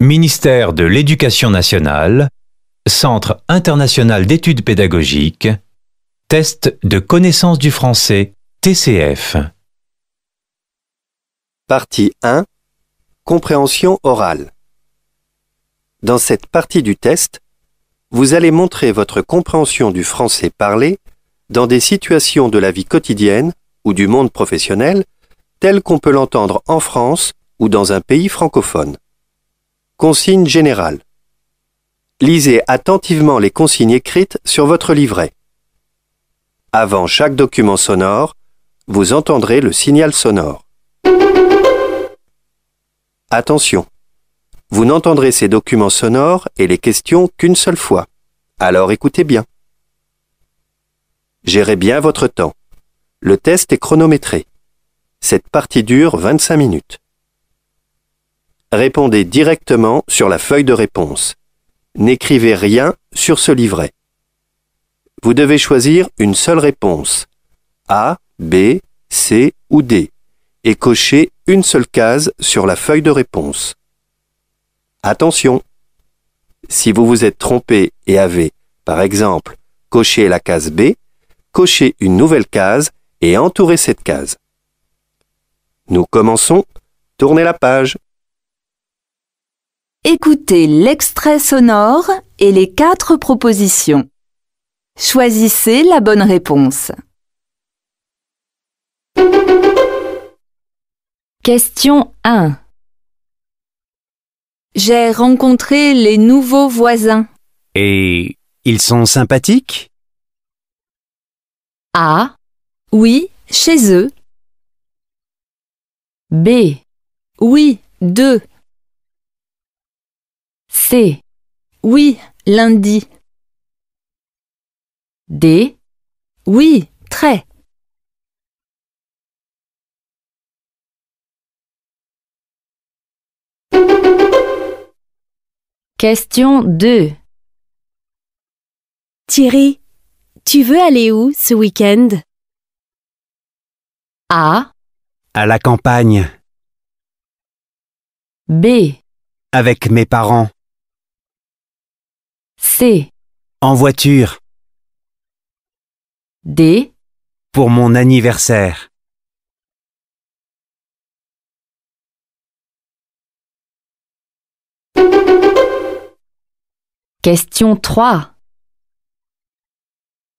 Ministère de l'Éducation nationale, Centre international d'études pédagogiques, Test de connaissance du français, TCF. Partie 1. Compréhension orale. Dans cette partie du test, vous allez montrer votre compréhension du français parlé dans des situations de la vie quotidienne ou du monde professionnel telles qu'on peut l'entendre en France ou dans un pays francophone. Consignes générales. Lisez attentivement les consignes écrites sur votre livret. Avant chaque document sonore, vous entendrez le signal sonore. Attention, vous n'entendrez ces documents sonores et les questions qu'une seule fois. Alors écoutez bien. Gérez bien votre temps. Le test est chronométré. Cette partie dure 25 minutes. Répondez directement sur la feuille de réponse. N'écrivez rien sur ce livret. Vous devez choisir une seule réponse, A, B, C ou D, et cocher une seule case sur la feuille de réponse. Attention! Si vous vous êtes trompé et avez, par exemple, coché la case B, cochez une nouvelle case et entourez cette case. Nous commençons. Tournez la page. Écoutez l'extrait sonore et les 4 propositions. Choisissez la bonne réponse. Question 1. J'ai rencontré les nouveaux voisins. Et ils sont sympathiques? A. Oui, chez eux. B. Oui, 2. C. Oui, lundi. D. Oui, très. Question 2. Thierry, tu veux aller où ce week-end? A. À la campagne, B. avec mes parents, C. en voiture, D. pour mon anniversaire. Question 3.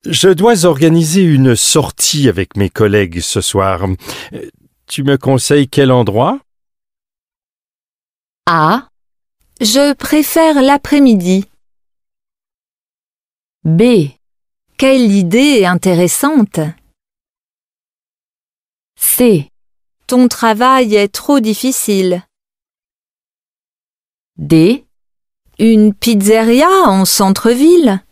Je dois organiser une sortie avec mes collègues ce soir. Tu me conseilles quel endroit? A. Je préfère l'après-midi. B. Quelle idée intéressante. C. Ton travail est trop difficile. D. Une pizzeria en centre-ville.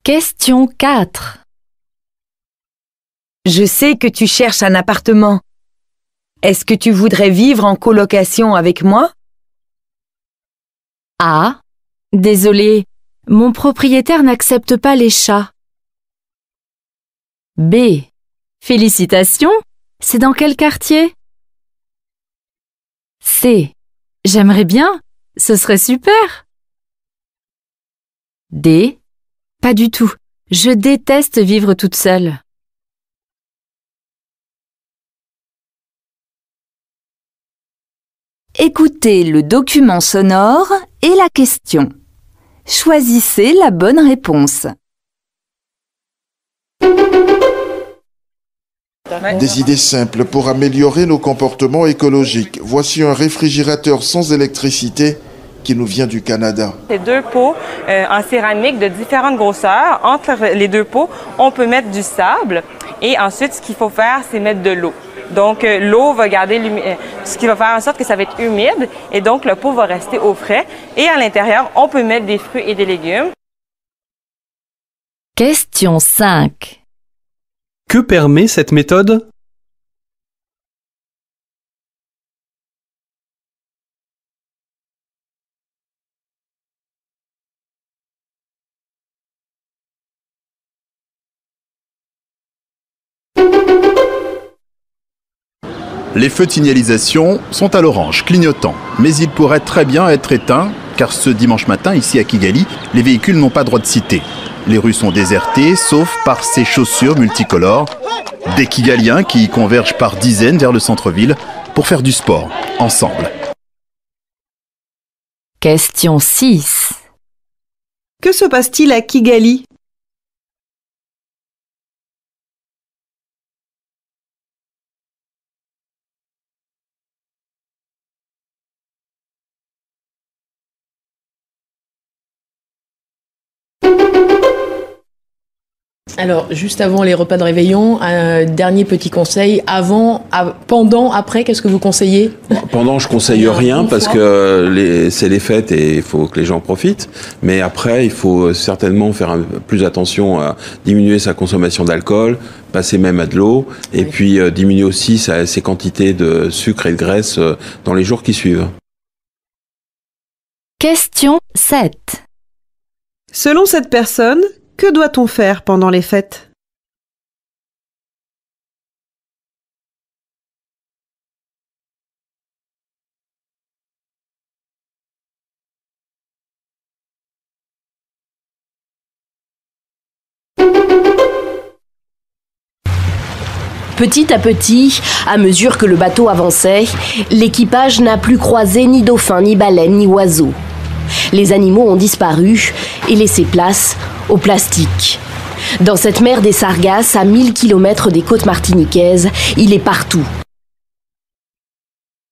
Question 4. Je sais que tu cherches un appartement. Est-ce que tu voudrais vivre en colocation avec moi? A. Désolé, mon propriétaire n'accepte pas les chats. B. Félicitations, c'est dans quel quartier? C. J'aimerais bien, ce serait super. D. Pas du tout, je déteste vivre toute seule. Écoutez le document sonore et la question. Choisissez la bonne réponse. Des idées simples pour améliorer nos comportements écologiques. Voici un réfrigérateur sans électricité qui nous vient du Canada. C'est 2 pots en céramique de différentes grosseurs. Entre les 2 pots, on peut mettre du sable et ensuite, ce qu'il faut faire, c'est mettre de l'eau. Donc, l'eau va garder ce qui va faire en sorte que ça va être humide et donc le pot va rester au frais. Et à l'intérieur, on peut mettre des fruits et des légumes. Question 5. Que permet cette méthode? Les feux de signalisation sont à l'orange, clignotants, mais ils pourraient très bien être éteints, car ce dimanche matin, ici à Kigali, les véhicules n'ont pas droit de citer. Les rues sont désertées, sauf par ces chaussures multicolores, des Kigaliens qui convergent par dizaines vers le centre-ville pour faire du sport, ensemble. Question 6. Que se passe-t-il à Kigali? Alors, juste avant les repas de réveillon, un dernier petit conseil. Avant, pendant, après, qu'est-ce que vous conseillez? Pendant, je conseille rien parce que c'est les fêtes et il faut que les gens profitent. Mais après, il faut certainement faire plus attention à diminuer sa consommation d'alcool, passer même à de l'eau, et puis diminuer aussi ses quantités de sucre et de graisse dans les jours qui suivent. Question 7. Selon cette personne, que doit-on faire pendant les fêtes? Petit à petit, à mesure que le bateau avançait, l'équipage n'a plus croisé ni dauphins, ni baleines, ni oiseaux. Les animaux ont disparu et laissé place au plastique. Dans cette mer des Sargasses, à 1000 km des côtes martiniquaises, il est partout.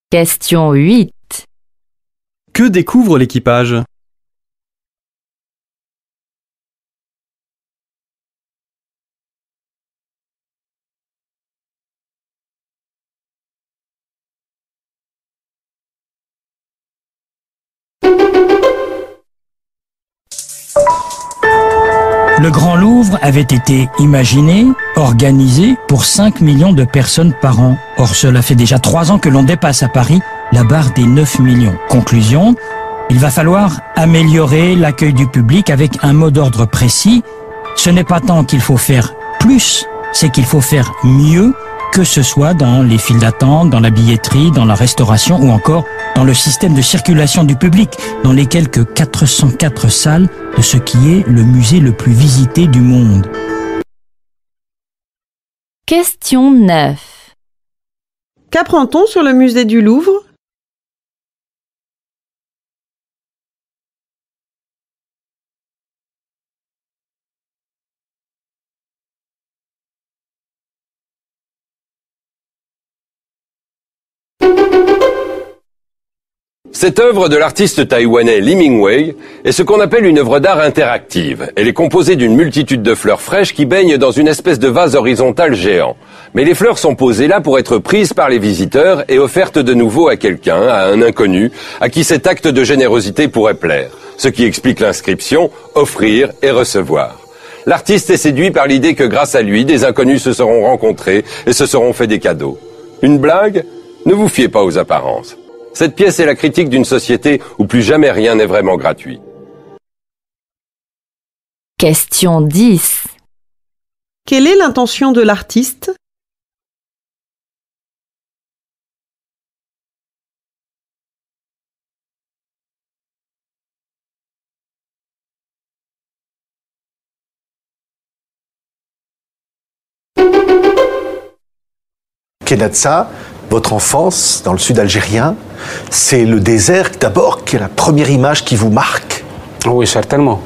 Question 8. Que découvre l'équipage? Le Grand Louvre avait été imaginé, organisé pour 5 millions de personnes par an. Or, cela fait déjà 3 ans que l'on dépasse à Paris la barre des 9 millions. Conclusion, il va falloir améliorer l'accueil du public avec un mot d'ordre précis. Ce n'est pas tant qu'il faut faire plus, c'est qu'il faut faire mieux, que ce soit dans les files d'attente, dans la billetterie, dans la restauration ou encore dans le système de circulation du public, dans les quelques 404 salles de ce qui est le musée le plus visité du monde. Question 9. Qu'apprend-on sur le musée du Louvre? Cette œuvre de l'artiste taïwanais Lee Ming-wei est ce qu'on appelle une œuvre d'art interactive. Elle est composée d'une multitude de fleurs fraîches qui baignent dans une espèce de vase horizontal géant. Mais les fleurs sont posées là pour être prises par les visiteurs et offertes de nouveau à quelqu'un, à un inconnu, à qui cet acte de générosité pourrait plaire. Ce qui explique l'inscription « Offrir et recevoir ». L'artiste est séduit par l'idée que grâce à lui, des inconnus se seront rencontrés et se seront fait des cadeaux. Une blague? Ne vous fiez pas aux apparences. Cette pièce est la critique d'une société où plus jamais rien n'est vraiment gratuit. Question 10. Quelle est l'intention de l'artiste? Kenatsa, votre enfance dans le sud algérien, c'est le désert d'abord qui est la première image qui vous marque. Oui, certainement.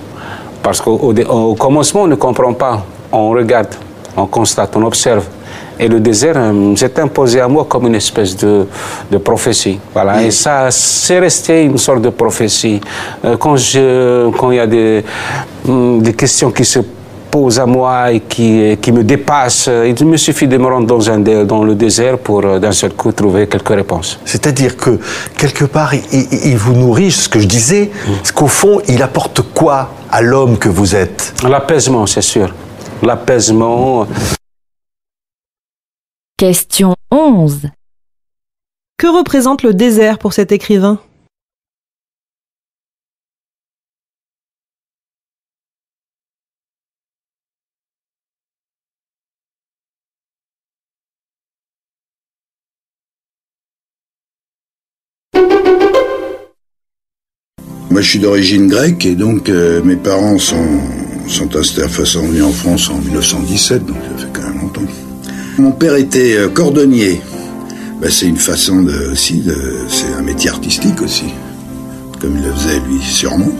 Parce qu'au commencement, on ne comprend pas. On regarde, on constate, on observe. Et le désert s'est imposé à moi comme une espèce de prophétie. Voilà. Et ça, c'est resté une sorte de prophétie. Quand il y a des questions qui se posent à moi et qui me dépassent, il me suffit de me rendre dans le désert pour d'un seul coup trouver quelques réponses. C'est-à-dire que quelque part, il vous nourrit, ce que je disais, parce qu'au fond, il apporte quoi à l'homme que vous êtes? L'apaisement, c'est sûr. L'apaisement. Question 11. Que représente le désert pour cet écrivain? Moi, je suis d'origine grecque et donc mes parents sont venus en France en 1917, donc ça fait quand même longtemps. Mon père était cordonnier. Ben, c'est une façon c'est un métier artistique aussi, comme il le faisait lui, sûrement.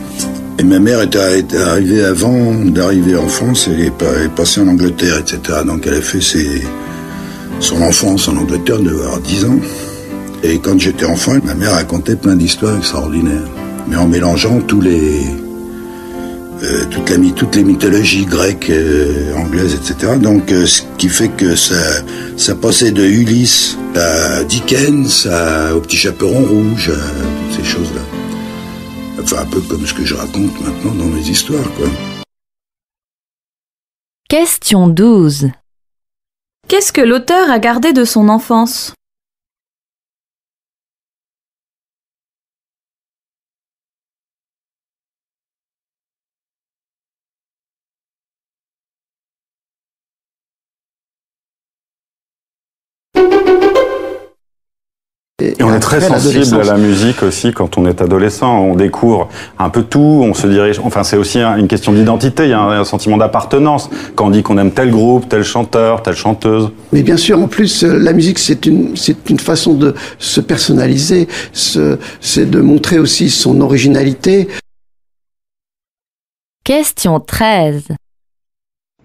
Et ma mère était arrivée avant d'arriver en France, elle est passée en Angleterre, etc. Donc elle a fait son enfance en Angleterre, de avoir 10 ans. Et quand j'étais enfant, ma mère racontait plein d'histoires extraordinaires, mais en mélangeant toutes les mythologies grecques, anglaises, etc. Donc ce qui fait que ça passait de Ulysse à Dickens, au Petit Chaperon Rouge, toutes ces choses-là. Enfin, un peu comme ce que je raconte maintenant dans mes histoires, quoi. Question 12. Qu'est-ce que l'auteur a gardé de son enfance? Et on est très sensible à la musique aussi quand on est adolescent. On découvre un peu tout, on se dirige. Enfin, c'est aussi une question d'identité. Il y a un sentiment d'appartenance quand on dit qu'on aime tel groupe, tel chanteur, telle chanteuse. Mais bien sûr, en plus, la musique, c'est une façon de se personnaliser. C'est de montrer aussi son originalité. Question 13.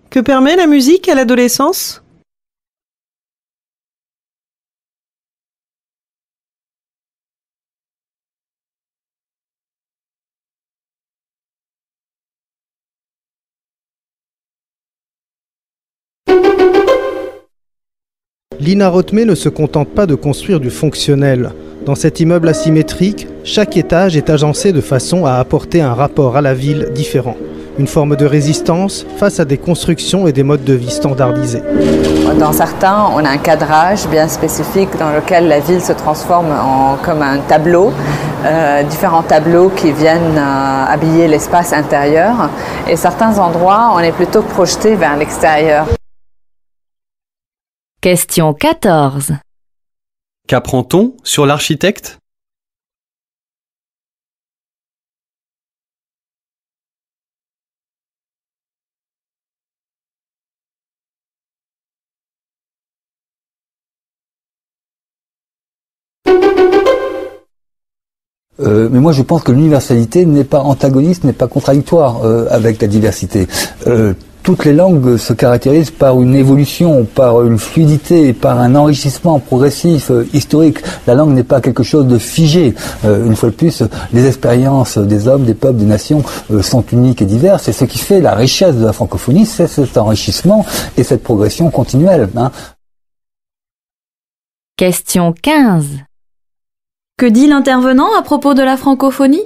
Que permet la musique à l'adolescence? Lina Rothmé ne se contente pas de construire du fonctionnel. Dans cet immeuble asymétrique, chaque étage est agencé de façon à apporter un rapport à la ville différent. Une forme de résistance face à des constructions et des modes de vie standardisés. Dans certains, on a un cadrage bien spécifique dans lequel la ville se transforme comme un tableau, différents tableaux qui viennent habiller l'espace intérieur. Et certains endroits, on est plutôt projeté vers l'extérieur. Question 14. Qu'apprend-on sur l'architecte? Mais moi je pense que l'universalité n'est pas antagoniste, n'est pas contradictoire avec la diversité. Toutes les langues se caractérisent par une évolution, par une fluidité, par un enrichissement progressif, historique. La langue n'est pas quelque chose de figé. Une fois de plus, les expériences des hommes, des peuples, des nations sont uniques et diverses. Et ce qui fait la richesse de la francophonie, c'est cet enrichissement et cette progression continuelle. Question 15. Que dit l'intervenant à propos de la francophonie?